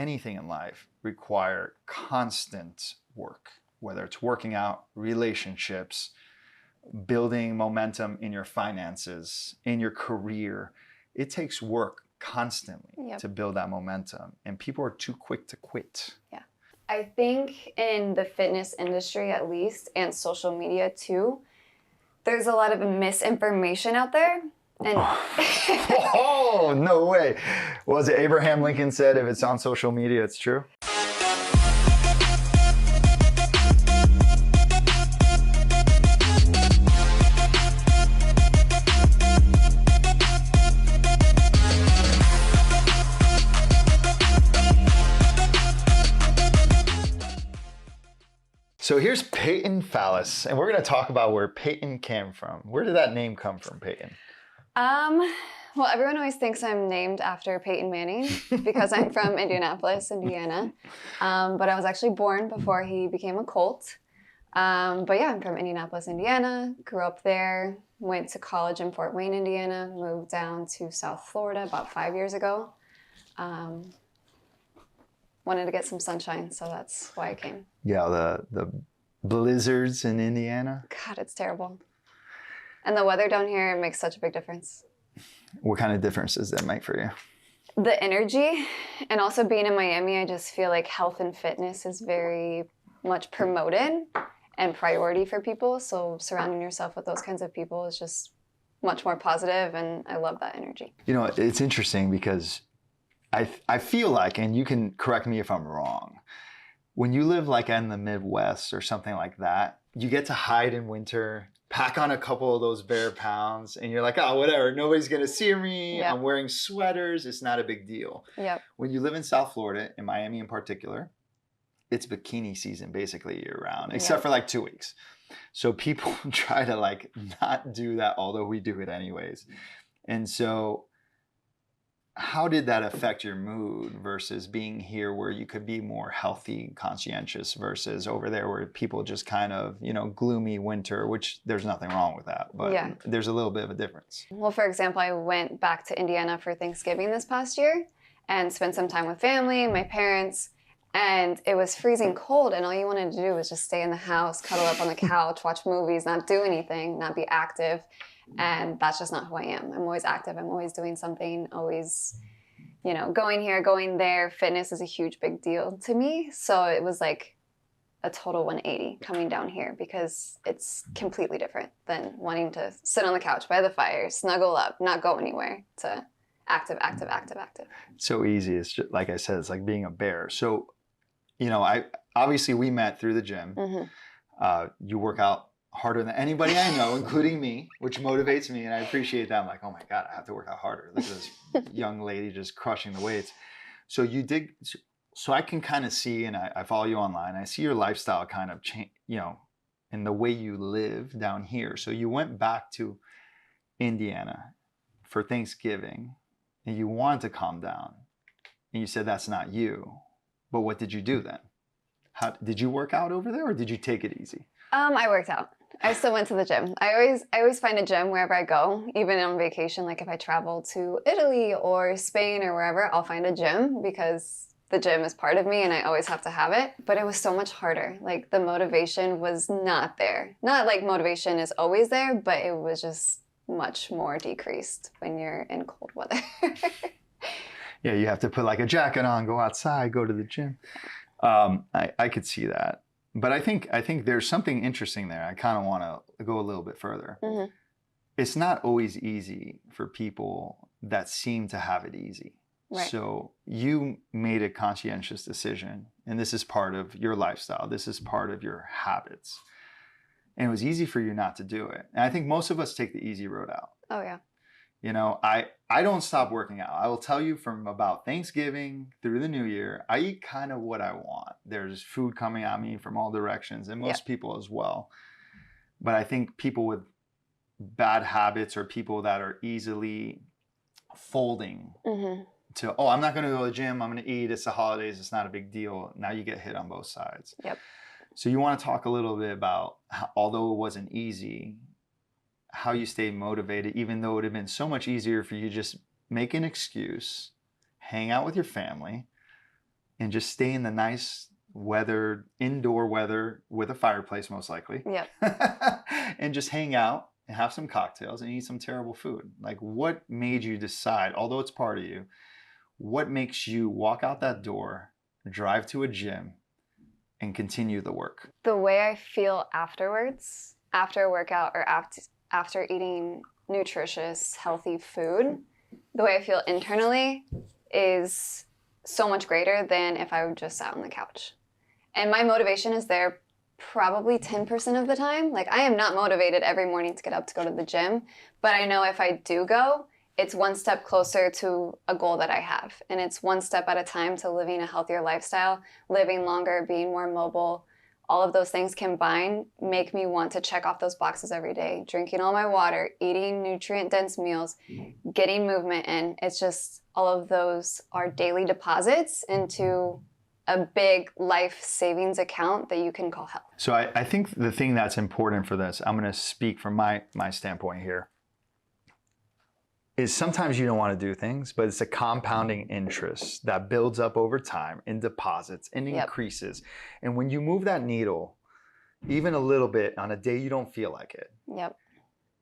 anything in life, require constant work, whether it's working out, relationships, building momentum in your finances, in your career. It takes work constantly to build that momentum. And people are too quick to quit. Yeah. I think in the fitness industry, at least, and social media too, there's a lot of misinformation out there. And oh, no way. Was it Abraham Lincoln said, if it's on social media, it's true? So here's Peyton Fallis, and we're going to talk about where Peyton came from. Where did that name come from, Peyton? Well, everyone always thinks I'm named after Peyton Manning because I'm from Indianapolis, Indiana. But I was actually born before he became a Colt. But yeah, I'm from Indianapolis, Indiana, grew up there, went to college in Fort Wayne, Indiana, moved down to South Florida about 5 years ago. Wanted to get some sunshine, so that's why I came. Yeah, the blizzards in Indiana. God, it's terrible. And the weather down here makes such a big difference. What kind of difference does that make for you? The energy, and also being in Miami, I just feel like health and fitness is very much promoted and priority for people. So surrounding yourself with those kinds of people is just much more positive, and I love that energy. You know, it's interesting because I feel like, and you can correct me if I'm wrong, when you live like in the Midwest or something like that, you get to hide in winter, pack on a couple of those bare pounds, and you're like, oh, whatever, nobody's gonna see me. Yep. I'm wearing sweaters, it's not a big deal. Yep. When you live in South Florida, in Miami in particular, it's bikini season basically year round, except for like 2 weeks. So people try to like not do that, although we do it anyways. And so how did that affect your mood versus being here where you could be more healthy, conscientious, versus over there where people just kind of, you know, gloomy winter, which there's nothing wrong with that, but there's a little bit of a difference. Well, for example, I went back to Indiana for Thanksgiving this past year and spent some time with family, my parents, and it was freezing cold, and all you wanted to do was just stay in the house, cuddle up on the couch, watch movies, not do anything, not be active. And that's just not who I am. I'm always active. I'm always doing something, always, you know, going here, going there. Fitness is a huge, big deal to me. So it was like a total 180 coming down here because it's completely different than wanting to sit on the couch by the fire, snuggle up, not go anywhere, to active, active, active, active. It's so easy. It's just, like I said, it's like being a bear. So, you know, obviously we met through the gym. Mm-hmm. You work out harder than anybody I know, including me, which motivates me, and I appreciate that. I'm like, oh my God, I have to work out harder. Look at this young lady just crushing the weights. So you did, so I can kind of see, and I follow you online, I see your lifestyle kind of change, you know, in the way you live down here. So you went back to Indiana for Thanksgiving, and you wanted to calm down, and you said that's not you. But what did you do then? How did you work out over there, or did you take it easy? I worked out. I still went to the gym. I always find a gym wherever I go, even on vacation. Like if I travel to Italy or Spain or wherever, I'll find a gym because the gym is part of me and I always have to have it. But it was so much harder. Like the motivation was not there. Not like motivation is always there, but it was just much more decreased when you're in cold weather. Yeah, you have to put like a jacket on, go outside, go to the gym. I could see that. But I think there's something interesting there. I kind of want to go a little bit further. Mm-hmm. It's not always easy for people that seem to have it easy. Right. So you made a conscientious decision, and this is part of your lifestyle. This is part of your habits. And it was easy for you not to do it. And I think most of us take the easy road out. Oh, yeah. You know, I don't stop working out. I will tell you from about Thanksgiving through the new year, I eat kind of what I want. There's food coming at me from all directions, and most people as well. But I think people with bad habits or people that are easily folding to, oh, I'm not going to go to the gym. I'm going to eat. It's the holidays. It's not a big deal. Now you get hit on both sides. Yep. So you want to talk a little bit about how, although it wasn't easy, how you stayed motivated, even though it would have been so much easier for you to just make an excuse, hang out with your family, and just stay in the nice weather, indoor weather with a fireplace most likely. Yep. And just hang out and have some cocktails and eat some terrible food. Like, what made you decide, although it's part of you, what makes you walk out that door, drive to a gym, and continue the work? The way I feel afterwards, after a workout or after eating nutritious, healthy food, the way I feel internally is so much greater than if I just sat on the couch. And my motivation is there probably 10% of the time. Like, I am not motivated every morning to get up to go to the gym, but I know if I do go, it's one step closer to a goal that I have. And it's one step at a time to living a healthier lifestyle, living longer, being more mobile. All of those things combined make me want to check off those boxes every day, drinking all my water, eating nutrient-dense meals, getting movement in. It's just all of those are daily deposits into a big life savings account that you can call health. So I think the thing that's important for this, I'm going to speak from my standpoint here, is sometimes you don't want to do things, but it's a compounding interest that builds up over time and deposits and increases. And when you move that needle, even a little bit on a day you don't feel like it,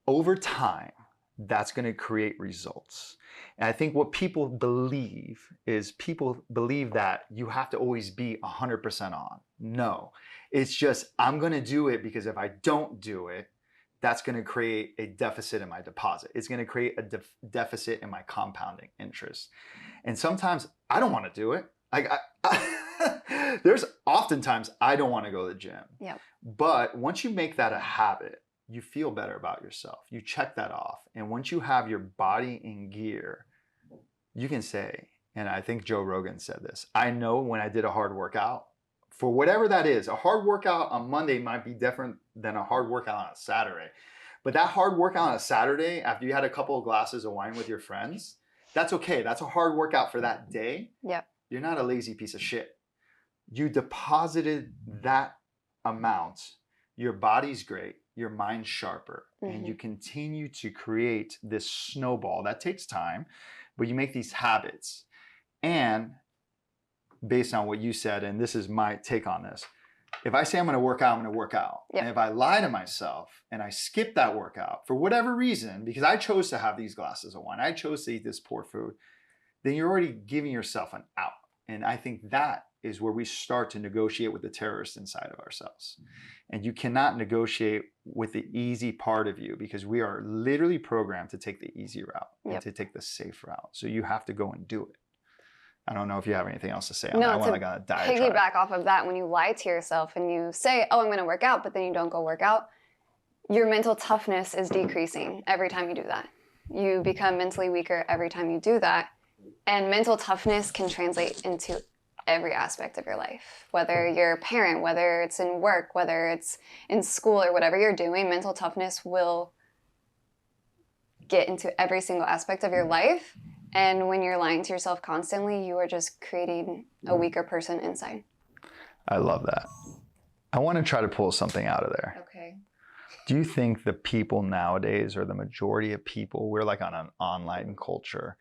over time, that's going to create results. And I think what people believe is that you have to always be 100% on. No, it's just, I'm going to do it because if I don't do it, that's going to create a deficit in my deposit. It's going to create a deficit in my compounding interest. And sometimes I don't want to do it. Like, there's oftentimes I don't want to go to the gym. But once you make that a habit, you feel better about yourself. You check that off. And once you have your body in gear, you can say, and I think Joe Rogan said this, I know when I did a hard workout, for whatever that is, a hard workout on Monday might be different than a hard workout on a Saturday. But that hard workout on a Saturday, after you had a couple of glasses of wine with your friends, that's okay. That's a hard workout for that day. You're not a lazy piece of shit. You deposited that amount. Your body's great. Your mind's sharper. And you continue to create this snowball. That takes time, but you make these habits. And based on what you said, and this is my take on this, if I say I'm going to work out, I'm going to work out. And if I lie to myself and I skip that workout for whatever reason, because I chose to have these glasses of wine, I chose to eat this poor food, then you're already giving yourself an out. And I think that is where we start to negotiate with the terrorist inside of ourselves. And you cannot negotiate with the easy part of you, because we are literally programmed to take the easy route and to take the safe route. So you have to go and do it. I don't know if you have anything else to say on that. I want to like piggyback off of that, when you lie to yourself and you say, oh, I'm going to work out, but then you don't go work out, your mental toughness is decreasing every time you do that. You become mentally weaker every time you do that. And mental toughness can translate into every aspect of your life, whether you're a parent, whether it's in work, whether it's in school, or whatever you're doing, mental toughness will get into every single aspect of your life. And when you're lying to yourself constantly, you are just creating a weaker person inside. I love that. I want to try to pull something out of there. Okay. Do you think the people nowadays, or the majority of people, we're like on an online culture,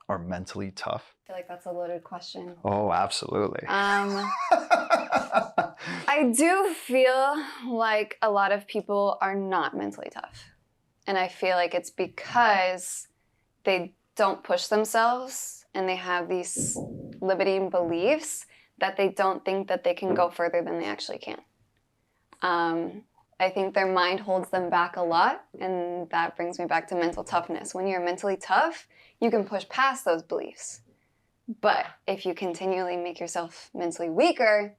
are mentally tough? I feel like that's a loaded question. Oh, absolutely. I do feel like a lot of people are not mentally tough. And I feel like it's because they don't push themselves and they have these limiting beliefs that they don't think that they can go further than they actually can. I think their mind holds them back a lot, and that brings me back to mental toughness. When you're mentally tough, you can push past those beliefs. But if you continually make yourself mentally weaker,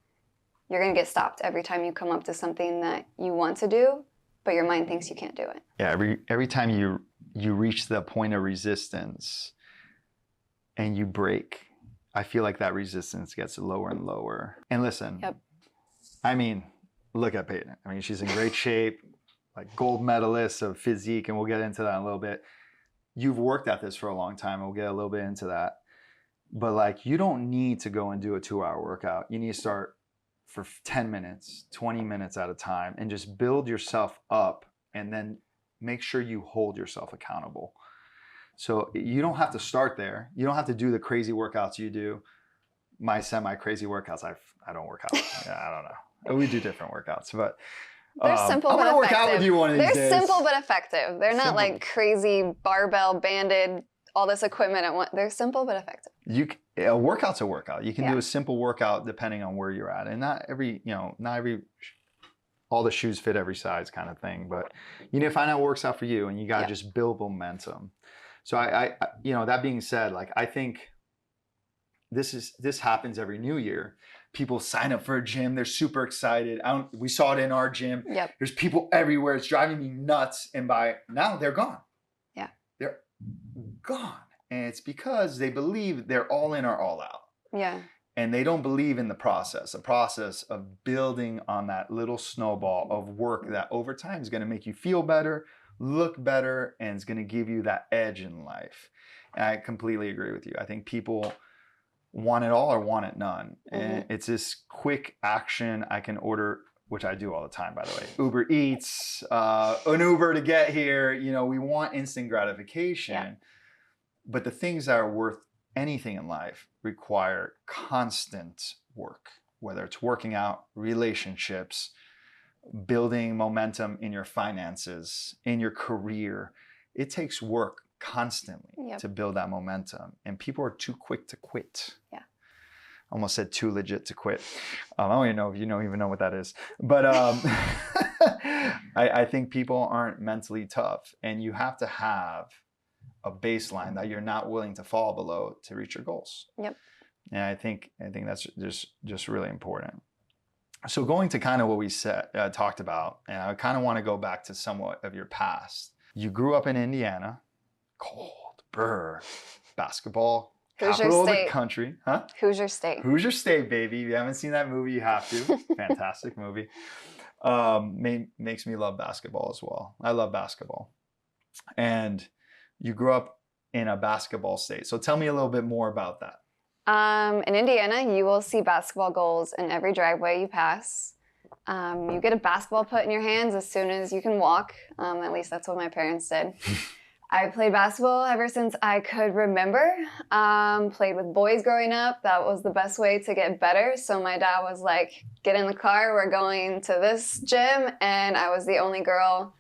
you're going to get stopped every time you come up to something that you want to do, but your mind thinks you can't do it. Yeah, every time you reach the point of resistance and you break, I feel like that resistance gets lower and lower. And listen, I mean, look at Peyton. I mean, she's in great shape, like gold medalist of physique, and we'll get into that in a little bit. You've worked at this for a long time, and we'll get a little bit into that. But like, you don't need to go and do a 2-hour workout. You need to start for 10 minutes, 20 minutes at a time, and just build yourself up, and then make sure you hold yourself accountable. So you don't have to start there. You don't have to do the crazy workouts you do. my semi-crazy workouts, I don't work out. Yeah, I don't know. We do different workouts, but they're simple I'm but gonna effective. work out with you one of these days. They're simple but effective. They're not Simple. like crazy barbell banded, all this equipment at once. They're simple but effective. A workout's a workout. You can Yeah. do a simple workout depending on where you're at, and not every all the shoes fit every size kind of thing. But you need to find out what works out for you, and you got to just build momentum. So I that being said, like I think this happens every new year. People sign up for a gym. They're super excited. We saw it in our gym. Yep. There's people everywhere. It's driving me nuts. And by now they're gone. Yeah. They're gone. And it's because they believe they're all in or all out. Yeah. And they don't believe in the process of building on that little snowball of work that over time is going to make you feel better, look better, and it's going to give you that edge in life. And I completely agree with you. I think people want it all or want it none. And it's this quick action. I can order, which I do all the time, by the way, Uber Eats, an Uber to get here. We want instant gratification, but the things that are worth anything in life require constant work, whether it's working out, relationships, building momentum in your finances, in your career. It takes work constantly to build that momentum, and people are too quick to quit. Almost said too legit to quit. I don't even know if you even know what that is, but I think people aren't mentally tough, and you have to have a baseline that you're not willing to fall below to reach your goals. And I think that's just really important. So going to kind of what we talked about, and I kind of want to go back to somewhat of your past. You grew up in Indiana. Cold, basketball, capital of the country. Huh? Hoosier State. Hoosier State, baby. If you haven't seen that movie, you have to. Fantastic movie. Makes me love basketball as well. I love basketball. And you grew up in a basketball state. So tell me a little bit more about that. In Indiana, you will see basketball goals in every driveway you pass. You get a basketball put in your hands as soon as you can walk. At least that's what my parents did. I played basketball ever since I could remember. Played with boys growing up. That was the best way to get better. So my dad was like, get in the car, we're going to this gym. And I was the only girl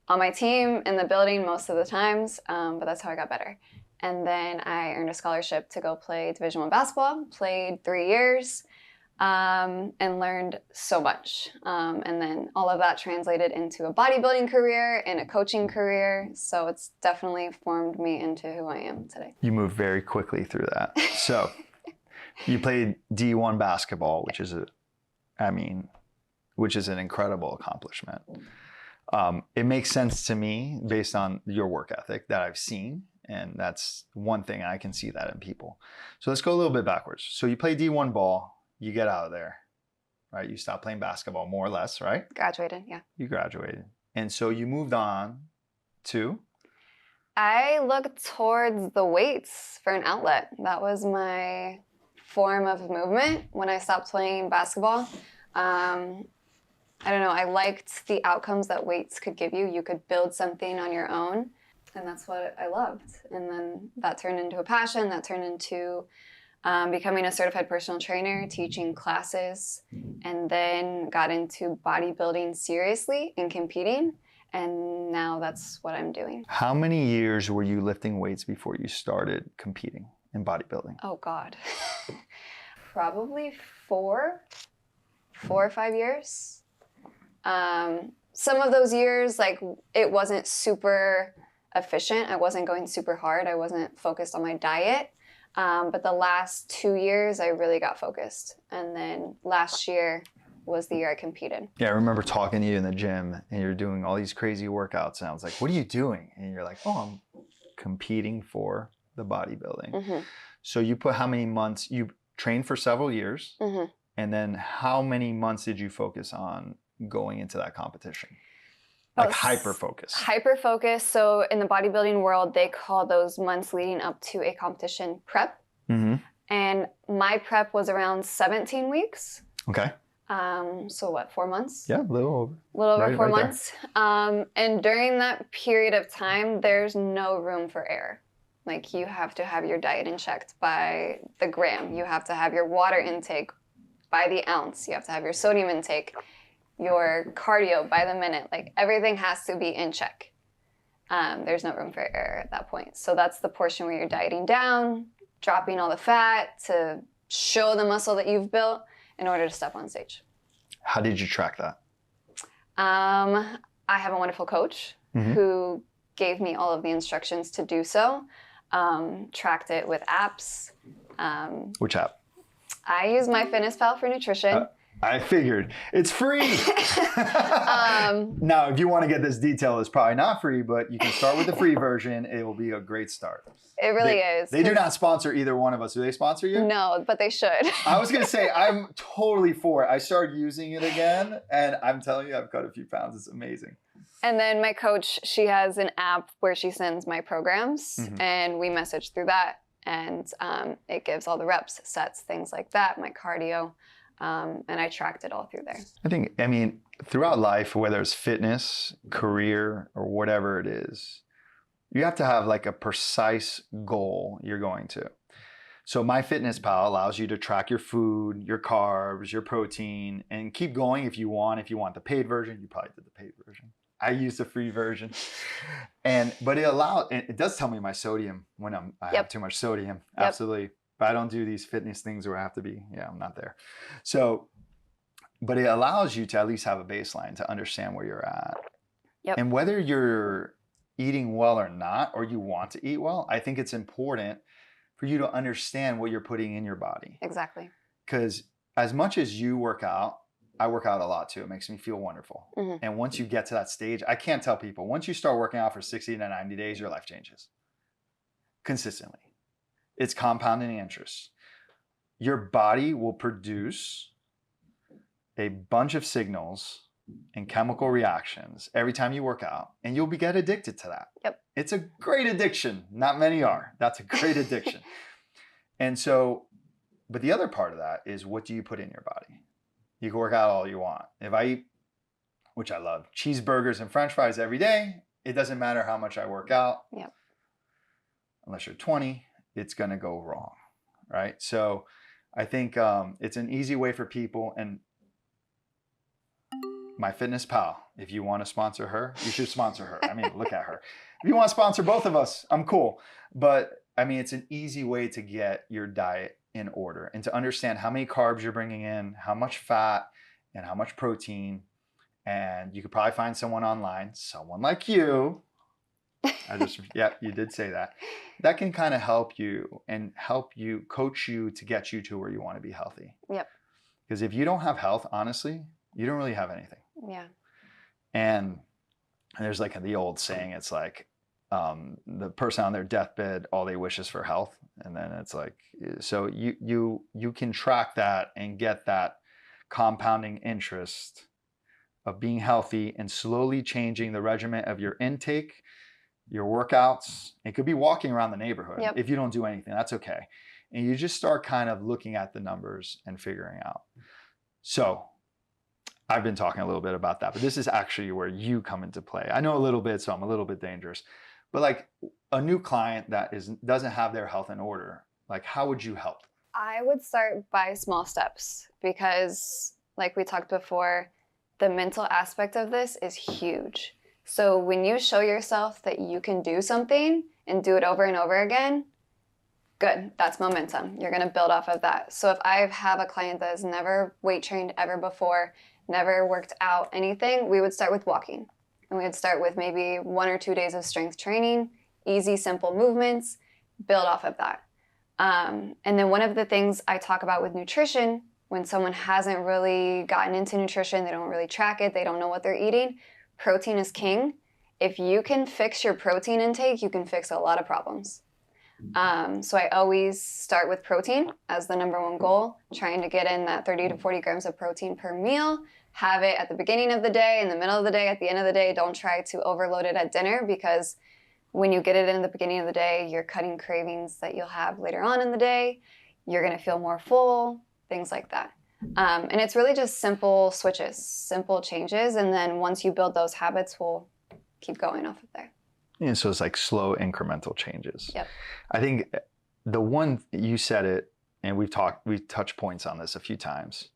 on my team in the building most of the times. But that's how I got better. And then I earned a scholarship to go play Division I basketball. Played 3 years. And learned so much. And then all of that translated into a bodybuilding career and a coaching career. So it's definitely formed me into who I am today. You moved very quickly through that. So you played D1 basketball, which is an incredible accomplishment. It makes sense to me based on your work ethic that I've seen. And that's one thing I can see that in people. So let's go a little bit backwards. So you play D1 ball. You get out of there, right? You stop playing basketball, more or less, right? Graduated, yeah. You graduated. And so you moved on to? I looked towards the weights for an outlet. That was my form of movement when I stopped playing basketball. I don't know, I liked the outcomes that weights could give you. You could build something on your own, and that's what I loved. And then that turned into a passion, that turned into becoming a certified personal trainer, teaching classes, and then got into bodybuilding seriously and competing. And now that's what I'm doing. How many years were you lifting weights before you started competing in bodybuilding? Oh God, probably 4 or 5 years. Some of those years, like, it wasn't super efficient. I wasn't going super hard. I wasn't focused on my diet. But the last 2 years, I really got focused. And then last year was the year I competed. Yeah, I remember talking to you in the gym, and you're doing all these crazy workouts. And I was like, what are you doing? And you're like, oh, I'm competing for the bodybuilding. Mm-hmm. So you put how many months? You trained for several years. Mm-hmm. And then how many months did you focus on going into that competition? Like hyper-focus. Hyper-focus. So in the bodybuilding world, they call those months leading up to a competition prep. Mm-hmm. And my prep was around 17 weeks. Okay. So what, 4 months? Yeah, a little over. A little over 4 months. And during that period of time, there's no room for error. Like you have to have your diet in check by the gram. You have to have your water intake by the ounce. You have to have your sodium intake, your cardio by the minute. Like everything has to be in check. There's no room for error at that point. So that's the portion where you're dieting down, dropping all the fat to show the muscle that you've built in order to step on stage. How did you track that? I have a wonderful coach who gave me all of the instructions to do so. Tracked it with apps. Which app? I use MyFitnessPal for nutrition. I figured. It's free. Now, if you want to get this detail, it's probably not free, but you can start with the free version. It will be a great start. It really is. They do not sponsor either one of us. Do they sponsor you? No, but they should. I was going to say, I'm totally for it. I started using it again, and I'm telling you, I've cut a few pounds. It's amazing. And then my coach, she has an app where she sends my programs, and we message through that. And it gives all the reps, sets, things like that, my cardio. And I tracked it all through there. I mean, throughout life, whether it's fitness, career, or whatever it is, you have to have like a precise goal you're going to. So MyFitnessPal allows you to track your food, your carbs, your protein, and keep going if you want. If you want the paid version, you probably did the paid version. I use the free version, but it does tell me my sodium when I have too much sodium. Absolutely. But I don't do these fitness things where I have to be, I'm not there. So, but it allows you to at least have a baseline to understand where you're at. And whether you're eating well or not, or you want to eat well, I think it's important for you to understand what you're putting in your body. Exactly. Because as much as you work out, I work out a lot too. It makes me feel wonderful. And once you get to that stage, I can't tell people, once you start working out for 60 to 90 days, your life changes consistently. It's compounding interest. Your body will produce a bunch of signals and chemical reactions every time you work out, and you'll get addicted to that. It's a great addiction. Not many are. That's a great addiction. And so, but the other part of that is, what do you put in your body? You can work out all you want. If I eat, which I love, cheeseburgers and French fries every day, it doesn't matter how much I work out. Unless you're 20, it's going to go wrong, right? So I think it's an easy way for people. And MyFitnessPal, if you want to sponsor her, you should sponsor her. I mean, look at her. If you want to sponsor both of us, I'm cool. But I mean, it's an easy way to get your diet in order and to understand how many carbs you're bringing in, how much fat, and how much protein. And you could probably find someone online, someone like you. You did say that. That can kind of help you and help you, coach you to get you to where you want to be healthy. Because if you don't have health, honestly, you don't really have anything. And there's like the old saying, it's like, the person on their deathbed, all they wish is for health. And then it's like, so you can track that and get that compounding interest of being healthy and slowly changing the regimen of your intake, your workouts. It could be walking around the neighborhood. If you don't do anything, that's okay. And you just start kind of looking at the numbers and figuring out. So I've been talking a little bit about that, but this is actually where you come into play. I know a little bit, so I'm a little bit dangerous. But like a new client that doesn't have their health in order, like how would you help? I would start by small steps because, like we talked before, the mental aspect of this is huge. So when you show yourself that you can do something and do it over and over again, good, that's momentum. You're gonna build off of that. So if I have a client that has never weight trained ever before, never worked out anything, we would start with walking. And we would start with maybe 1 or 2 days of strength training, easy, simple movements, build off of that. And then one of the things I talk about with nutrition, when someone hasn't really gotten into nutrition, they don't really track it, they don't know what they're eating, protein is king. If you can fix your protein intake, you can fix a lot of problems. So I always start with protein as the number one goal, trying to get in that 30 to 40 grams of protein per meal. Have it at the beginning of the day, in the middle of the day, at the end of the day. Don't try to overload it at dinner, because when you get it in the beginning of the day, you're cutting cravings that you'll have later on in the day. You're going to feel more full, things like that. And it's really just simple switches, simple changes. And then once you build those habits, we'll keep going off of there. And so it's like slow incremental changes. Yep. I think the one, you said it, and we've touched points on this a few times.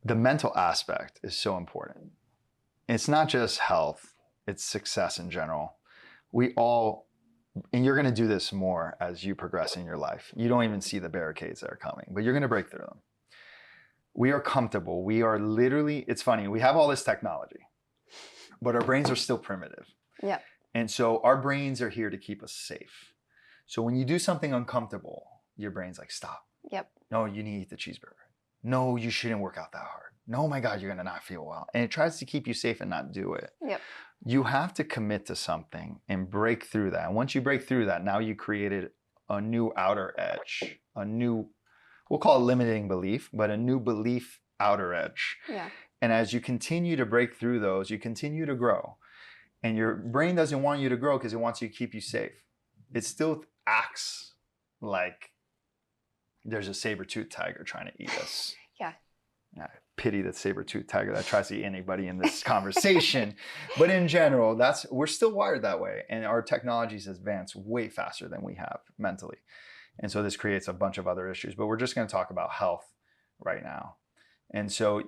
The mental aspect is so important. It's not just health, it's success in general. We all, and you're going to do this more as you progress in your life. You don't even see the barricades that are coming, but you're going to break through them. We are comfortable. We are literally, it's funny, we have all this technology, but our brains are still primitive. Yeah. And so our brains are here to keep us safe. So when you do something uncomfortable, your brain's like, stop. Yep. No, you need to eat the cheeseburger. No, you shouldn't work out that hard. No, my God, you're going to not feel well. And it tries to keep you safe and not do it. Yep. You have to commit to something and break through that. And once you break through that, now you created a new outer edge, a new, we'll call it limiting belief, but a new belief outer edge. Yeah. And as you continue to break through those, you continue to grow. And your brain doesn't want you to grow because it wants you to keep you safe. It still acts like there's a saber-toothed tiger trying to eat us. Yeah. I pity the saber-toothed tiger that tries to eat anybody in this conversation. But in general, we're still wired that way. And our technologies advance way faster than we have mentally. And so this creates a bunch of other issues. But we're just going to talk about health right now. And so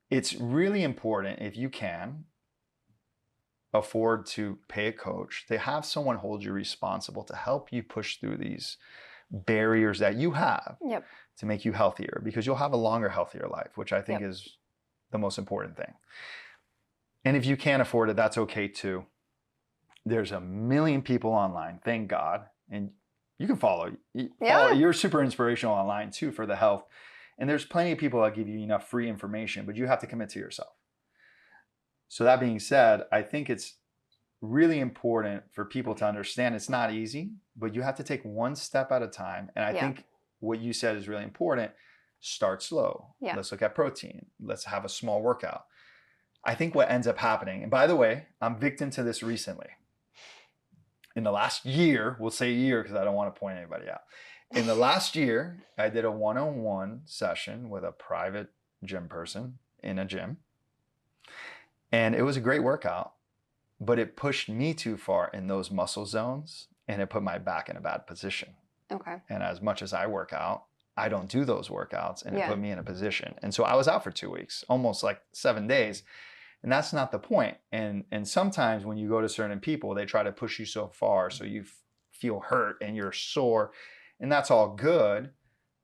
it's really important, if you can afford to pay a coach, to have someone hold you responsible to help you push through these barriers that you have. Yep. To make you healthier, because you'll have a longer, healthier life, which I think Yep. is the most important thing. And if you can't afford it, that's okay too. There's a million people online, thank God. And you can follow. Yeah. You're super inspirational online too for the health. And there's plenty of people that give you enough free information, but you have to commit to yourself. So that being said, I think it's really important for people to understand it's not easy, but you have to take one step at a time. And I think what you said is really important. Start slow. Yeah. Let's look at protein. Let's have a small workout. I think what ends up happening, and by the way, I'm victim to this recently. In the last year, we'll say year because I don't want to point anybody out. In the last year, I did a one-on-one session with a private gym person in a gym. And it was a great workout, but it pushed me too far in those muscle zones and it put my back in a bad position. Okay. And as much as I work out, I don't do those workouts and it Yeah. put me in a position. And so I was out for 2 weeks, almost like 7 days. And that's not the point. And sometimes when you go to certain people, they try to push you so far so you feel hurt and you're sore. And that's all good.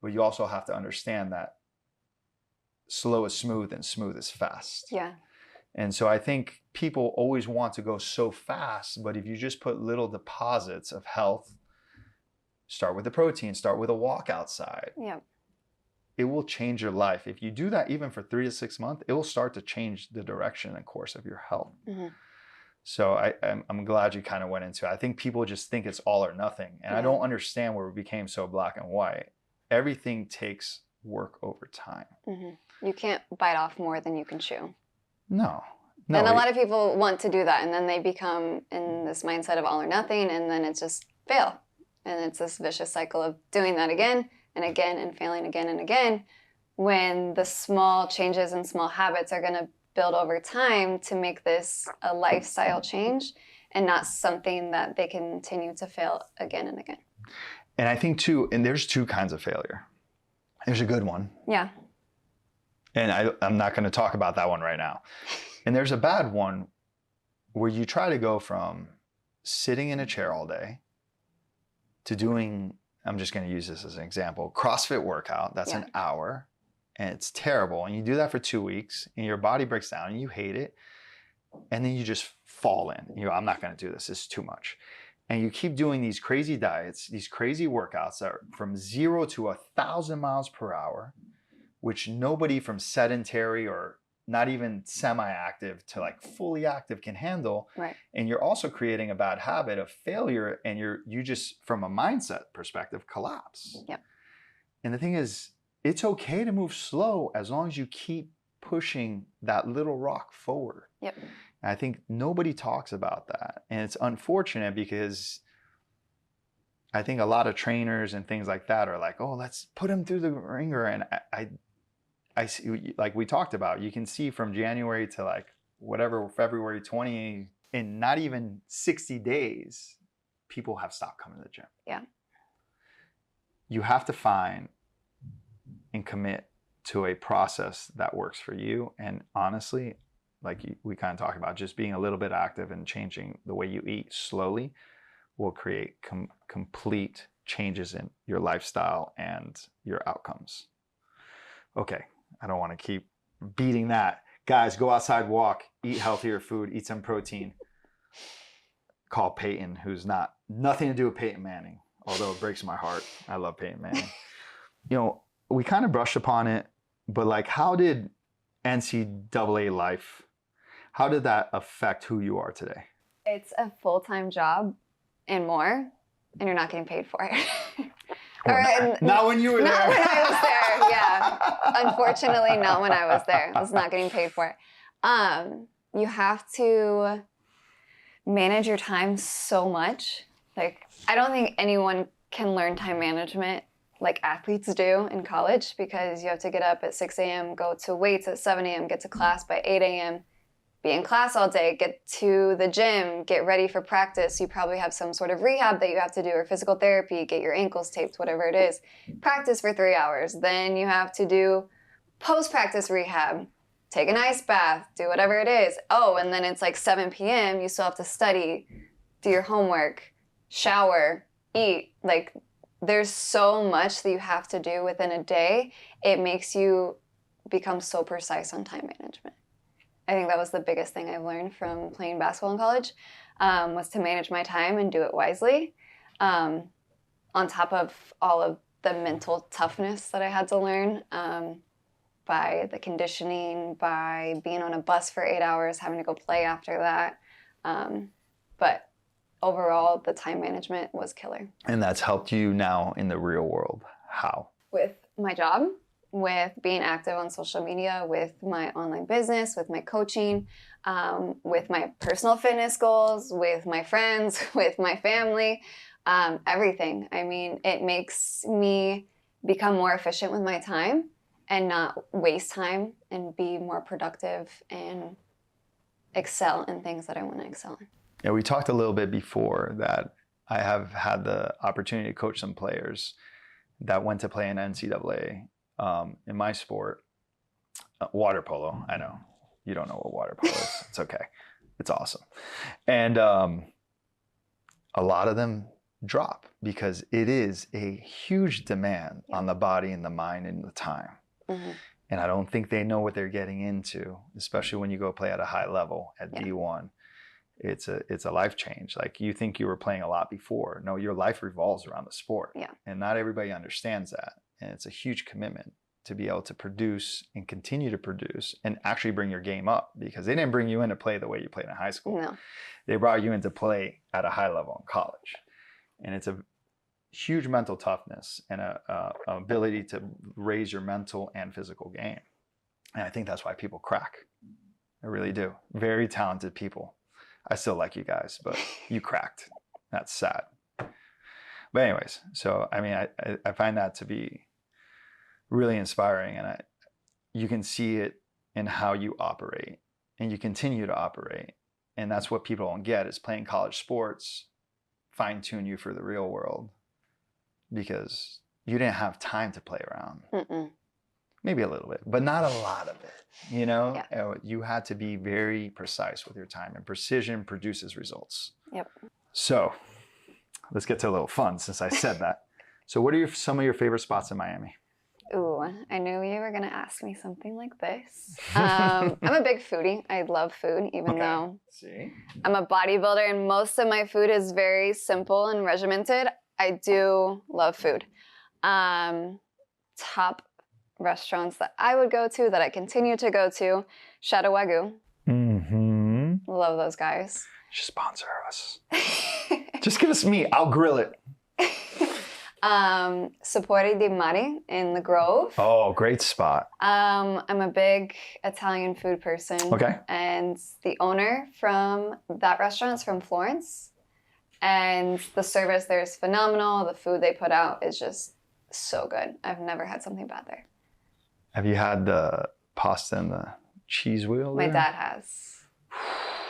But you also have to understand that slow is smooth and smooth is fast. Yeah. And so I think people always want to go so fast, but if you just put little deposits of health, start with the protein, start with a walk outside. Yeah. It will change your life. If you do that even for 3 to 6 months, it will start to change the direction and course of your health. Mm-hmm. So I'm glad you kind of went into it. I think people just think it's all or nothing. And I don't understand where we became so black and white. Everything takes work over time. Mm-hmm. You can't bite off more than you can chew. No. And a lot of people want to do that, and then they become in this mindset of all or nothing, and then it's just fail. And it's this vicious cycle of doing that again and again and failing again and again, when the small changes and small habits are going to build over time to make this a lifestyle change and not something that they continue to fail again and again. And I think too, and there's 2 kinds of failure. There's a good one. Yeah. And I'm not going to talk about that one right now. And there's a bad one where you try to go from sitting in a chair all day to doing, I'm just going to use this as an example, CrossFit workout. That's an hour and it's terrible. And you do that for 2 weeks and your body breaks down and you hate it. And then you just fall in. You know, I'm not going to do this. This is too much. And you keep doing these crazy diets, these crazy workouts that are from 0 to 1,000 miles per hour, which nobody from sedentary or not even semi-active to like fully active can handle. Right. And you're also creating a bad habit of failure and you just, from a mindset perspective, collapse. Yep. And the thing is, it's okay to move slow as long as you keep pushing that little rock forward. Yep. And I think nobody talks about that. And it's unfortunate because I think a lot of trainers and things like that are like, oh, let's put him through the ringer. And I see, like we talked about, you can see from January to like whatever, February 20, in not even 60 days, people have stopped coming to the gym. Yeah. You have to find and commit to a process that works for you. And honestly, like we kind of talked about, just being a little bit active and changing the way you eat slowly will create complete changes in your lifestyle and your outcomes. Okay, I don't want to keep beating that. Guys, go outside, walk, eat healthier food, eat some protein. Call Peyton, who's nothing to do with Peyton Manning, although it breaks my heart. I love Peyton Manning. You know, we kind of brushed upon it, but like, how did NCAA life, how did that affect who you are today? It's a full-time job and more, and you're not getting paid for it. Not when you were there. Not when I was there, yeah. Unfortunately, not when I was there. I was not getting paid for it. You have to manage your time so much. Like, I don't think anyone can learn time management like athletes do in college, because you have to get up at 6 a.m., go to weights at 7 a.m., get to class by 8 a.m., be in class all day, get to the gym, get ready for practice. You probably have some sort of rehab that you have to do, or physical therapy, get your ankles taped, whatever it is. Practice for 3 hours. Then you have to do post-practice rehab, take an ice bath, do whatever it is. Oh, and then it's like 7 p.m., you still have to study, do your homework, shower, eat. Like, there's so much that you have to do within a day. It makes you become so precise on time management. I think that was the biggest thing I've learned from playing basketball in college, was to manage my time and do it wisely. On top of all of the mental toughness that I had to learn by the conditioning, by being on a bus for 8 hours, having to go play after that. But overall, the time management was killer. And that's helped you now in the real world. How? With my job, with being active on social media, with my online business, with my coaching, with my personal fitness goals, with my friends, with my family, everything. I mean, it makes me become more efficient with my time and not waste time, and be more productive and excel in things that I want to excel in. Yeah, we talked a little bit before that I have had the opportunity to coach some players that went to play in NCAA. In my sport, water polo. I know you don't know what water polo is. It's okay. It's awesome. And a lot of them drop because it is a huge demand on the body and the mind and the time. Mm-hmm. And I don't think they know what they're getting into, especially when you go play at a high level at D1. It's a life change. Like, you think you were playing a lot before. No, your life revolves around the sport. Yeah. And not everybody understands that. And it's a huge commitment to be able to produce and continue to produce and actually bring your game up, because they didn't bring you in to play the way you played in high school. No. They brought you in to play at a high level in college. And it's a huge mental toughness and a ability to raise your mental and physical game. And I think that's why people crack. I really do. Very talented people. I still like you guys, but you cracked. That's sad. But anyways, so I mean, I find that to be really inspiring, and you can see it in how you operate, and you continue to operate. And that's what people don't get, is playing college sports fine-tune you for the real world, because you didn't have time to play around. Mm-mm. Maybe a little bit, but not a lot of it, you know? Yeah. You had to be very precise with your time, and precision produces results. Yep. So let's get to a little fun, since I said that. So what are some of your favorite spots in Miami? Ooh, I knew you were going to ask me something like this. I'm a big foodie. I love food, even though I'm a bodybuilder and most of my food is very simple and regimented. I do love food. Top restaurants that I would go to, that I continue to go to, Shadow Wagyu. Mm-hmm. Love those guys. Just sponsor us. Just give us meat. I'll grill it. Sapori di Mare in the Grove. Oh, great spot. I'm a big Italian food person. Okay. And the owner from that restaurant is from Florence. And the service there is phenomenal. The food they put out is just so good. I've never had something bad there. Have you had the pasta and the cheese wheel there? My dad has.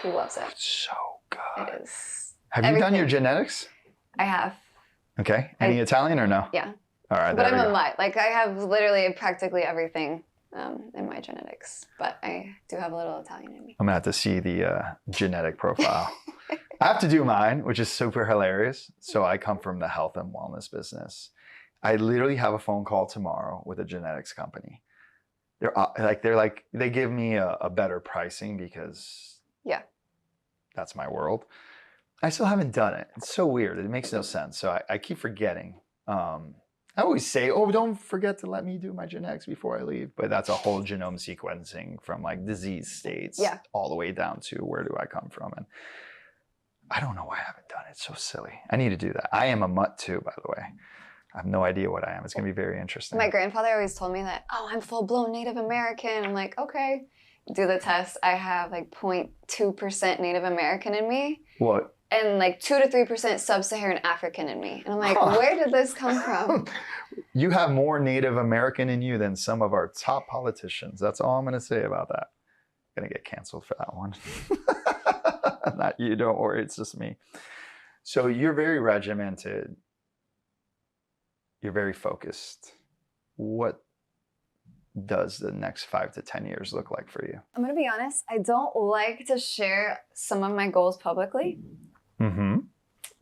He loves it. So God. It is. Have you done your genetics? I have. Okay. Any Italian or no? Yeah. All right. But I'm a mutt. Like I have literally practically everything in my genetics. But I do have a little Italian in me. I'm going to have to see the genetic profile. I have to do mine, which is super hilarious. So I come from the health and wellness business. I literally have a phone call tomorrow with a genetics company. They give me a better pricing because that's my world. I still haven't done it. It's so weird. It makes no sense. So I keep forgetting. I always say, oh, don't forget to let me do my genetics before I leave. But that's a whole genome sequencing from like disease states all the way down to where do I come from. And I don't know why I haven't done it. It's so silly. I need to do that. I am a mutt too, by the way. I have no idea what I am. It's going to be very interesting. My grandfather always told me that, oh, I'm full-blown Native American. I'm like, okay. Do the test. I have like 0.2% Native American in me. What? And like 2 to 3% Sub-Saharan African in me. And I'm like, where did this come from? You have more Native American in you than some of our top politicians. That's all I'm going to say about that. I'm going to get canceled for that one. Not you, don't worry. It's just me. So you're very regimented. You're very focused. What does the next 5 to 10 years look like for you? I'm going to be honest. I don't like to share some of my goals publicly. Mm-hmm.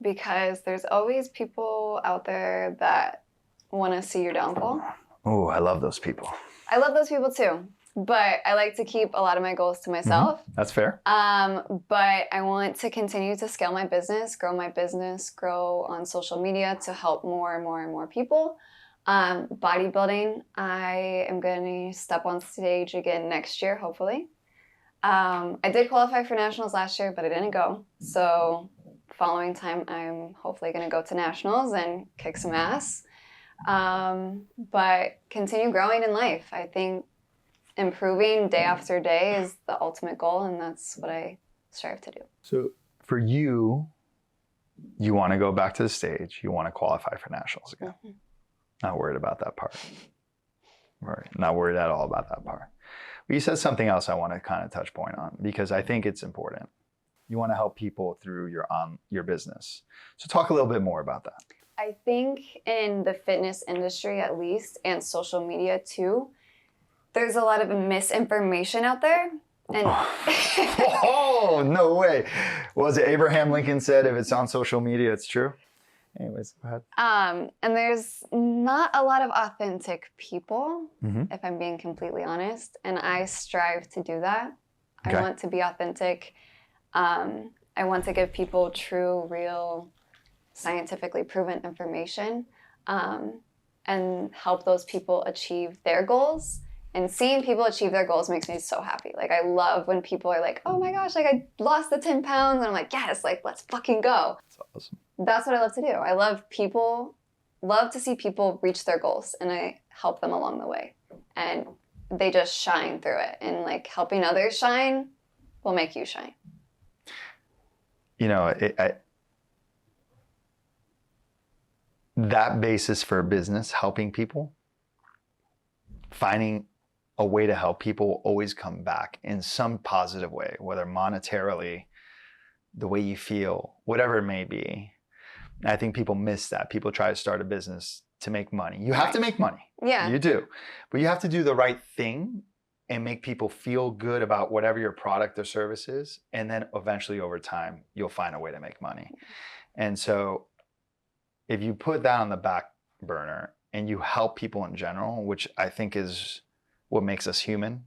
Because there's always people out there that want to see your downfall. Oh, I love those people. I love those people too. But I like to keep a lot of my goals to myself. Mm-hmm. That's fair. But I want to continue to scale my business, grow on social media to help more and more and more people. Bodybuilding, I am going to step on stage again next year, hopefully. I did qualify for nationals last year, but I didn't go. So following time, I'm hopefully going to go to nationals and kick some ass. But continue growing in life. I think improving day after day is the ultimate goal, and that's what I strive to do. So for you, you want to go back to the stage. You want to qualify for nationals again. Mm-hmm. Not worried about that part. Right. Not worried at all about that part. But you said something else I want to kind of touch point on because I think it's important. You want to help people through your business. So talk a little bit more about that. I think in the fitness industry at least, and social media too, there's a lot of misinformation out there. And oh, no way. Was it Abraham Lincoln said, if it's on social media, it's true? Anyways, go ahead. And there's not a lot of authentic people, if I'm being completely honest. And I strive to do that. Okay. I want to be authentic. I want to give people true, real, scientifically proven information and help those people achieve their goals. And seeing people achieve their goals makes me so happy. Like, I love when people are like, oh my gosh, like I lost the 10 pounds. And I'm like, yes, like let's fucking go. That's awesome. That's what I love to do. I love to see people reach their goals, and I help them along the way. And they just shine through it. And like helping others shine will make you shine. You know, that basis for a business, helping people, finding a way to help people will always come back in some positive way, whether monetarily, the way you feel, whatever it may be. I think people miss that. People try to start a business to make money. You have to make money. Yeah. You do. But you have to do the right thing and make people feel good about whatever your product or service is. And then eventually over time, you'll find a way to make money. And so if you put that on the back burner and you help people in general, which I think is what makes us human.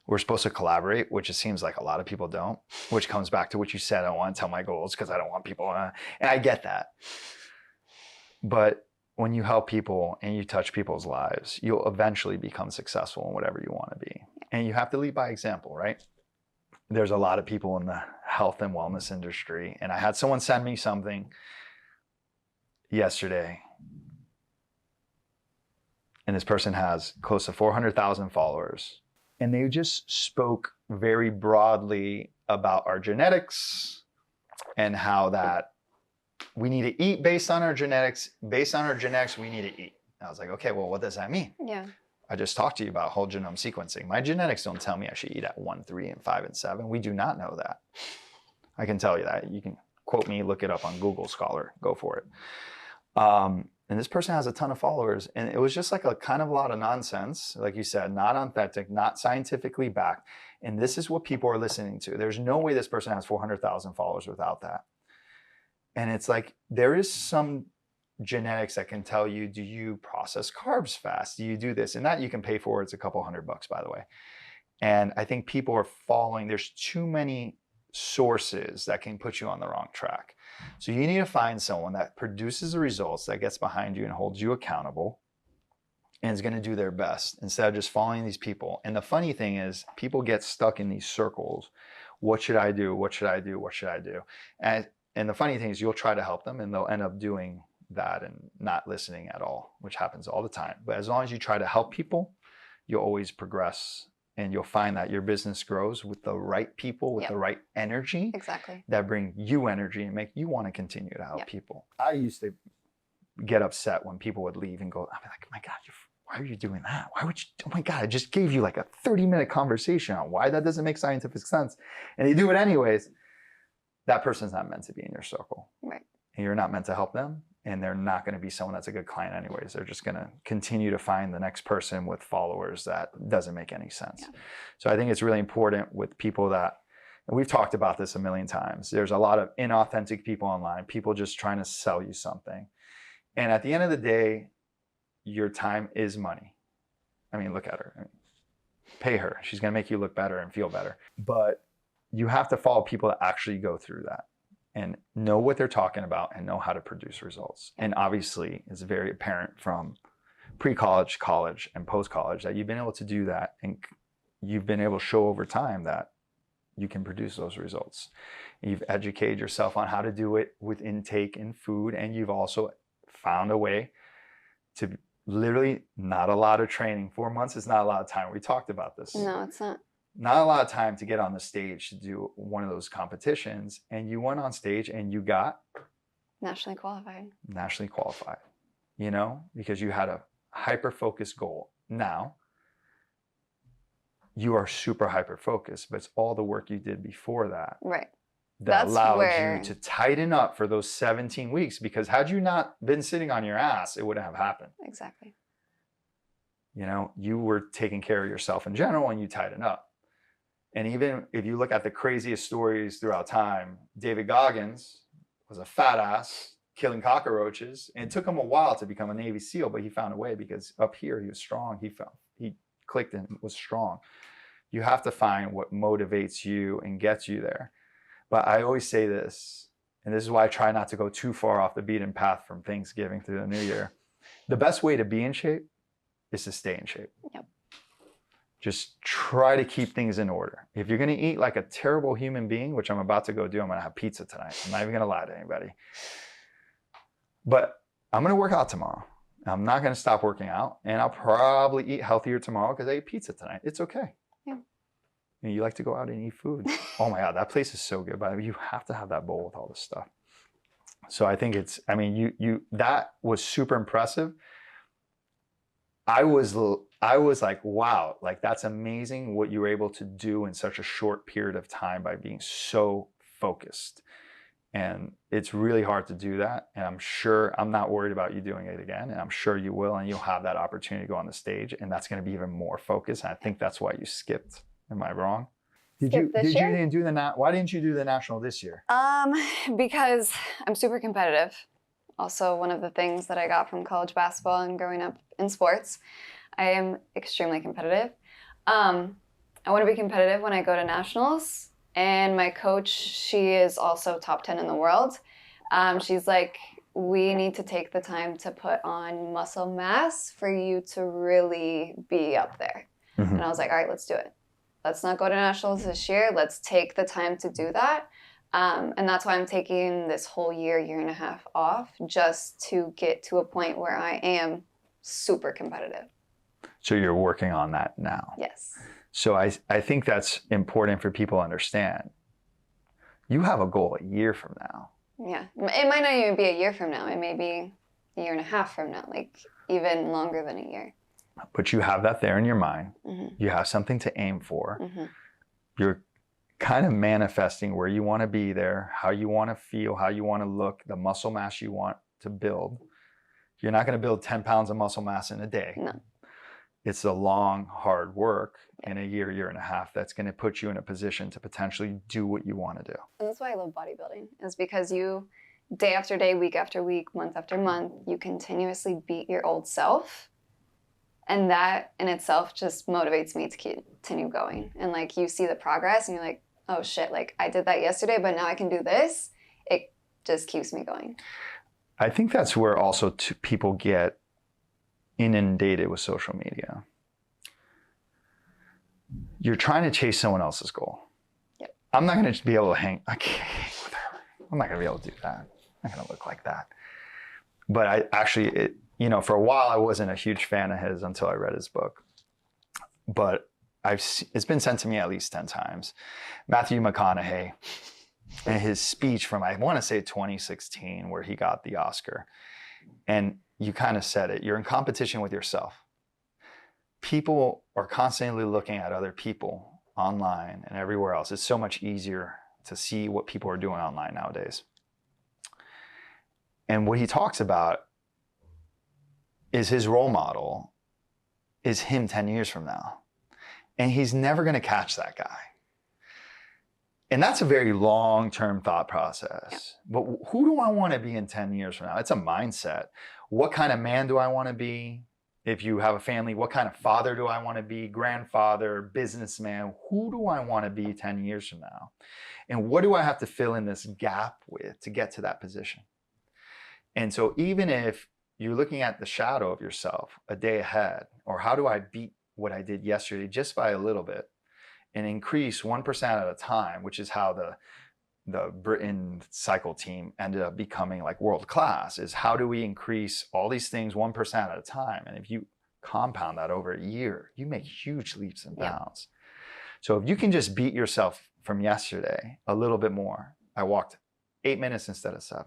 We're supposed to collaborate, which it seems like a lot of people don't, which comes back to what you said. I don't want to tell my goals because I don't want people, and I get that. But when you help people and you touch people's lives, you'll eventually become successful in whatever you want to be. And you have to lead by example, right? There's a lot of people in the health and wellness industry. And I had someone send me something yesterday. And this person has close to 400,000 followers. And they just spoke very broadly about our genetics and how that we need to eat based on our genetics. Based on our genetics, we need to eat. And I was like, okay, well, what does that mean? Yeah. I just talked to you about whole genome sequencing. My genetics don't tell me I should eat at 1, 3, and 5, and 7. We do not know that. I can tell you that. You can quote me, look it up on Google Scholar, go for it. And this person has a ton of followers, and it was just like a kind of a lot of nonsense, like you said, not authentic, not scientifically backed. And this is what people are listening to. There's no way this person has 400,000 followers without that. And it's like, there is some genetics that can tell you, do you process carbs fast? Do you do this? And that you can pay for. It's a couple $100, by the way. And I think people are following, there's too many sources that can put you on the wrong track. So you need to find someone that produces the results, that gets behind you and holds you accountable, and is going to do their best instead of just following these people. And the funny thing is, people get stuck in these circles. What should I do? What should I do? What should I do? And the funny thing is, you'll try to help them and they'll end up doing that and not listening at all, which happens all the time. But as long as you try to help people, you'll always progress. And you'll find that your business grows with the right people, with the right energy. Exactly. That bring you energy and make you want to continue to help people. I used to get upset when people would leave and go, I'd be like, my God, why are you doing that? Why would you, oh my God, I just gave you like a 30-minute conversation on why that doesn't make scientific sense. And you do it anyways. That person's not meant to be in your circle. Right. And you're not meant to help them. And they're not going to be someone that's a good client anyways. They're just going to continue to find the next person with followers that doesn't make any sense. Yeah. So I think it's really important with people that, and we've talked about this a million times, there's a lot of inauthentic people online, people just trying to sell you something. And at the end of the day, your time is money. I mean, look at her. I mean, pay her. She's going to make you look better and feel better. But you have to follow people that actually go through that and know what they're talking about and know how to produce results. And obviously, it's very apparent from pre-college, college, and post-college that you've been able to do that, and you've been able to show over time that you can produce those results. You've educated yourself on how to do it with intake and food, and you've also found a way to literally not a lot of training. 4 months is not a lot of time. We talked about this. No, it's not. Not a lot of time to get on the stage to do one of those competitions. And you went on stage and you got nationally qualified. Nationally qualified, you know, because you had a hyper-focused goal. Now, you are super hyper-focused, but it's all the work you did before that. Right. That allowed you to tighten up for those 17 weeks, because had you not been sitting on your ass, it wouldn't have happened. Exactly. You know, you were taking care of yourself in general and you tighten up. And even if you look at the craziest stories throughout time, David Goggins was a fat ass killing cockroaches. And it took him a while to become a Navy SEAL, but he found a way, because up here he was strong. He clicked and was strong. You have to find what motivates you and gets you there. But I always say this, and this is why I try not to go too far off the beaten path from Thanksgiving through the New Year. The best way to be in shape is to stay in shape. Yep. Just try to keep things in order. If you're going to eat like a terrible human being, which I'm about to go do, I'm going to have pizza tonight. I'm not even going to lie to anybody. But I'm going to work out tomorrow. I'm not going to stop working out. And I'll probably eat healthier tomorrow because I ate pizza tonight. It's okay. Yeah. You like to go out and eat food. Oh my God, that place is so good. But you have to have that bowl with all this stuff. So I think it's, I mean, that was super impressive. I was like, wow, like that's amazing what you were able to do in such a short period of time by being so focused. And it's really hard to do that. And I'm not worried about you doing it again. And I'm sure you will. And you'll have that opportunity to go on the stage. And that's going to be even more focused. And I think that's why you skipped. Am I wrong? Why didn't you do the national this year? Because I'm super competitive. Also, one of the things that I got from college basketball and growing up in sports, I am extremely competitive. I want to be competitive when I go to nationals. And my coach, she is also top 10 in the world. She's like, we need to take the time to put on muscle mass for you to really be up there. Mm-hmm. And I was like, all right, let's do it. Let's not go to nationals this year. Let's take the time to do that. And that's why I'm taking this whole year and a half off, just to get to a point where I am super competitive. So you're working on that now? Yes. So I think that's important for people to understand. You have a goal a year from now. Yeah. It might not even be a year from now. It may be a year and a half from now, like even longer than a year. But you have that there in your mind. Mm-hmm. You have something to aim for. Mm-hmm. You're kind of manifesting where you want to be there, how you want to feel, how you want to look, the muscle mass you want to build. You're not going to build 10 pounds of muscle mass in a day. No. It's a long, hard work in a year and a half that's going to put you in a position to potentially do what you want to do. And that's why I love bodybuilding, is because you, day after day, week after week, month after month, you continuously beat your old self. And that in itself just motivates me to continue going. And like, you see the progress and you're like, oh shit, like I did that yesterday, but now I can do this. It just keeps me going. I think that's where also people get inundated with social media. You're trying to chase someone else's goal. Yep. I'm not going to be able to hang with her. I'm not going to be able to do that. I'm not going to look like that. But I actually, for a while, I wasn't a huge fan of his until I read his book. But it's been sent to me at least 10 times. Matthew McConaughey, and his speech from, I want to say 2016, where he got the Oscar. And you kind of said it. You're in competition with yourself. People are constantly looking at other people online and everywhere else. It's so much easier to see what people are doing online nowadays. And what he talks about is his role model is him 10 years from now. And he's never going to catch that guy. And that's a very long-term thought process. Yeah. But who do I want to be in 10 years from now? It's a mindset. What kind of man do I want to be? If you have a family, what kind of father do I want to be? Grandfather, businessman, who do I want to be 10 years from now? And what do I have to fill in this gap with to get to that position? And so even if you're looking at the shadow of yourself a day ahead, or how do I beat what I did yesterday just by a little bit and increase 1% at a time, which is how the Britain cycle team ended up becoming like world class, is how do we increase all these things 1% at a time? And if you compound that over a year, you make huge leaps and bounds. Yeah. So if you can just beat yourself from yesterday a little bit more, I walked 8 minutes instead of 7.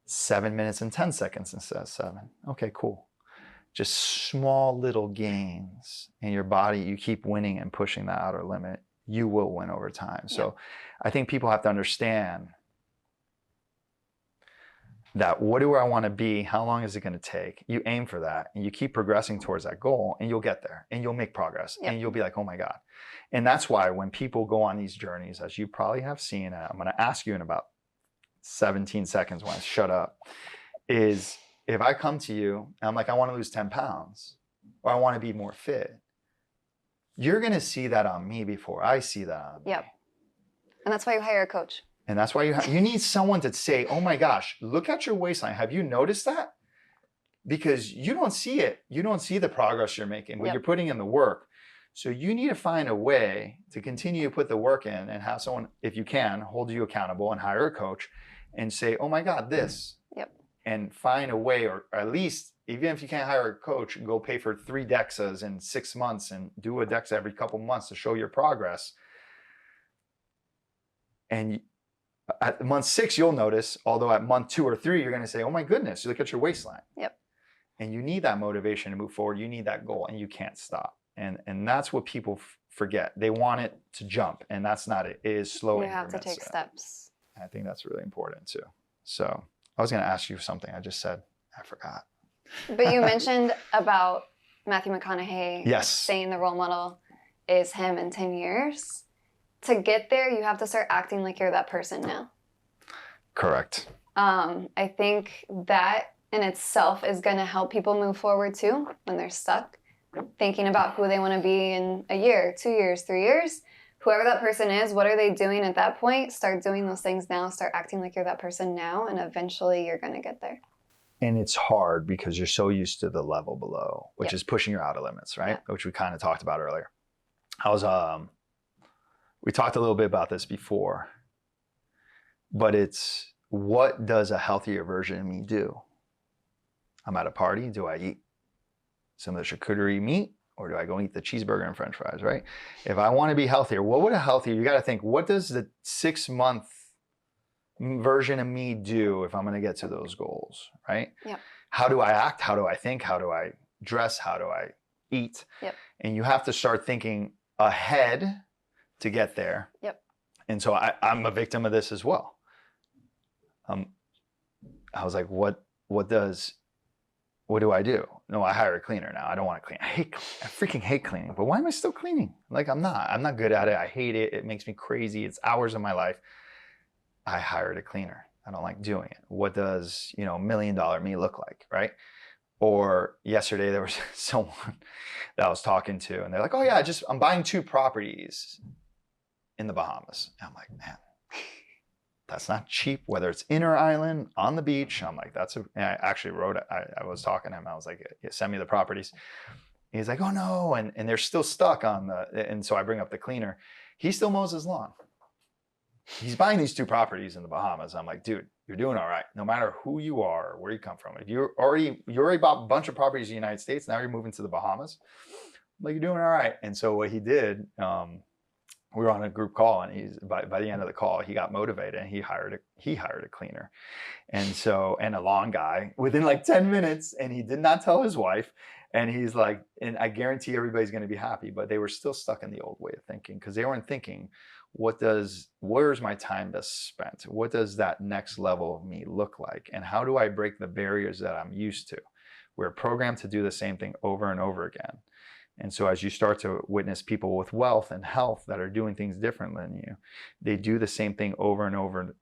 7 minutes and 10 seconds instead of 7. Okay, cool. Just small little gains in your body. You keep winning and pushing that outer limit, you will win over time. So I think people have to understand that what do I want to be? How long is it going to take? You aim for that and you keep progressing towards that goal and you'll get there and you'll make progress and you'll be like, oh my God. And that's why when people go on these journeys, as you probably have seen, I'm going to ask you in about 17 seconds when I shut up, is if I come to you and I'm like, I want to lose 10 pounds or I want to be more fit, you're going to see that on me before I see that on me. Yep. And that's why you hire a coach. And that's why you need someone to say, oh my gosh, look at your waistline. Have you noticed that? Because you don't see it. You don't see the progress you're making, but you're putting in the work. So you need to find a way to continue to put the work in and have someone, if you can, hold you accountable and hire a coach and say, oh my God, this. Yep. And find a way, or at least, even if you can't hire a coach, go pay for 3 DEXAs in 6 months and do a DEXA every couple months to show your progress. And at month 6, you'll notice, although at month 2 or 3, you're going to say, oh my goodness, you look at your waistline. Yep. And you need that motivation to move forward. You need that goal and you can't stop. And that's what people forget. They want it to jump, and that's not it. It is slow increments. You have to take steps. I think that's really important too. So I was going to ask you something. I just said, I forgot. But you mentioned about Matthew McConaughey saying the role model is him in 10 years. To get there, you have to start acting like you're that person now. Correct. I think that in itself is going to help people move forward too when they're stuck, thinking about who they want to be in a year, 2 years, 3 years. Whoever that person is, what are they doing at that point? Start doing those things now. Start acting like you're that person now, and eventually you're going to get there. And it's hard because you're so used to the level below, which is pushing your outer limits, right? Which we kind of talked about earlier. We talked a little bit about this before, but it's, what does a healthier version of me do? I'm at a party. Do I eat some of the charcuterie meat? Or do I go eat the cheeseburger and french fries, right? If I want to be healthier, what would a healthier, you got to think, what does the 6-month version of me do if I'm going to get to those goals, right? Yep. How do I act? How do I think? How do I dress? How do I eat? Yep. And you have to start thinking ahead to get there. Yep. And so I'm a victim of this as well. I was like, what do I do? No, I hire a cleaner now. I don't want to clean. I freaking hate cleaning, but why am I still cleaning? Like, I'm not good at it. I hate it. It makes me crazy. It's hours of my life. I hired a cleaner. I don't like doing it. What does, $1 million me look like, right? Or yesterday there was someone that I was talking to and they're like, oh yeah, I'm buying 2 properties in the Bahamas. And I'm like, man, that's not cheap, whether it's inner island, on the beach. I'm like, and I actually wrote it. I was talking to him. I was like, yeah, send me the properties. He's like, oh no. And they're still stuck and so I bring up the cleaner. He still mows his lawn. He's buying these 2 properties in the Bahamas. I'm like, dude, you're doing all right. No matter who you are, or where you come from. If you already bought a bunch of properties in the United States, now you're moving to the Bahamas. I'm like, you're doing all right. And so what he did, we were on a group call, and he's by the end of the call, he got motivated and he hired a cleaner. And a lawn guy within like 10 minutes, and he did not tell his wife. And he's like, and I guarantee everybody's going to be happy, but they were still stuck in the old way of thinking, because they weren't thinking, where's my time best spent? What does that next level of me look like? And how do I break the barriers that I'm used to? We're programmed to do the same thing over and over again. And so as you start to witness people with wealth and health that are doing things different than you, they do the same thing over and over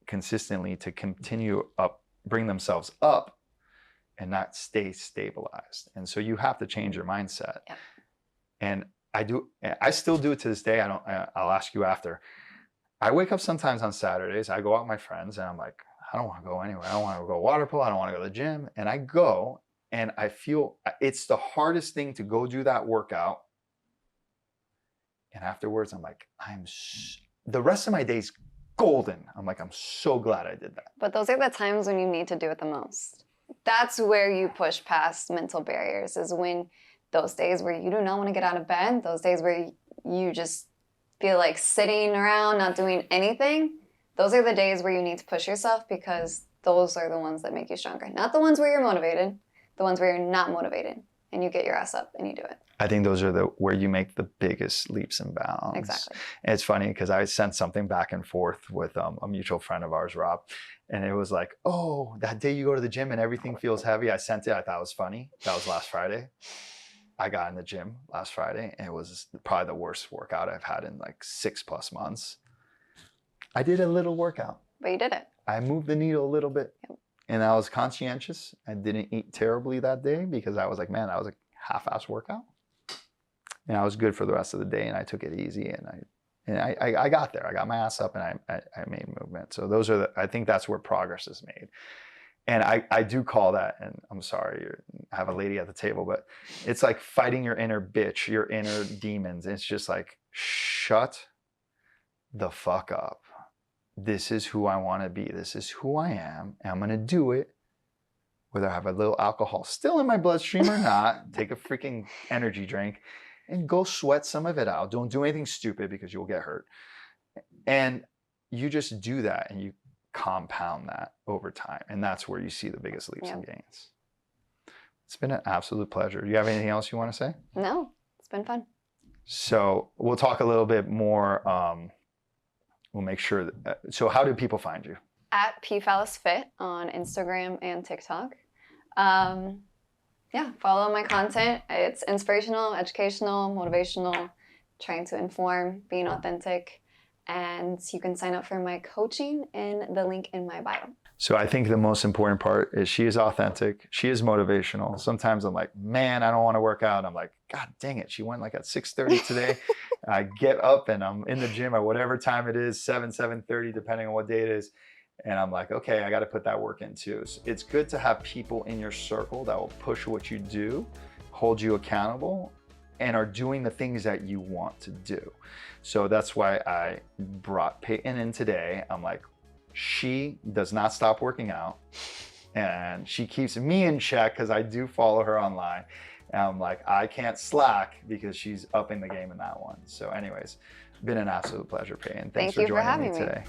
consistently to continue bring themselves up and not stay stabilized. And so you have to change your mindset. Yep. And I still do it to this day. I'll ask you after. I wake up sometimes on Saturdays, I go out with my friends and I'm like, I don't want to go anywhere. I don't want to go water polo. I don't want to go to the gym. And I go, and I feel it's the hardest thing to go do that workout. And afterwards, I'm like, the rest of my day's golden. I'm like, I'm so glad I did that. But those are the times when you need to do it the most. That's where you push past mental barriers, is when those days where you do not want to get out of bed, those days where you just feel like sitting around, not doing anything. Those are the days where you need to push yourself, because those are the ones that make you stronger. Not the ones where you're motivated. The ones where you're not motivated and you get your ass up and you do it. I think those are where you make the biggest leaps and bounds. Exactly. And it's funny because I sent something back and forth with a mutual friend of ours, Rob. And it was like, oh, that day you go to the gym and everything feels heavy. I sent it. I thought it was funny. That was last Friday. I got in the gym last Friday, and it was probably the worst workout I've had in like 6+ months. I did a little workout. But you did it. I moved the needle a little bit. Yep. And I was conscientious. I didn't eat terribly that day because I was like, man, that was a half-ass workout. And I was good for the rest of the day, and I took it easy, and I got there. I got my ass up, and I made movement. So I think that's where progress is made. And I do call that, and I'm sorry, I have a lady at the table, but it's like fighting your inner bitch, your inner demons. It's just like, shut the fuck up. This is who I want to be. This is who I am. And I'm going to do it, whether I have a little alcohol still in my bloodstream or not. Take a freaking energy drink and go sweat some of it out. Don't do anything stupid because you'll get hurt. And you just do that, and you compound that over time. And that's where you see the biggest leaps and gains. It's been an absolute pleasure. Do you have anything else you want to say? No, it's been fun. So we'll talk a little bit more. We'll make sure that, so how do people find you? At Fallis Fit on Instagram and TikTok. Follow my content. It's inspirational, educational, motivational, trying to inform, being authentic. And you can sign up for my coaching in the link in my bio. So I think the most important part is she is authentic. She is motivational. Sometimes I'm like, man, I don't want to work out. I'm like, God dang it. She went like at 6:30 today. I get up and I'm in the gym at whatever time it is, 7:30, depending on what day it is. And I'm like, okay, I got to put that work in too. So it's good to have people in your circle that will push what you do, hold you accountable, and are doing the things that you want to do. So that's why I brought Peyton in today. I'm like, she does not stop working out, and she keeps me in check because I do follow her online. And I'm like, I can't slack because she's upping the game in that one. So anyways, been an absolute pleasure, Peyton. Thanks for joining me today.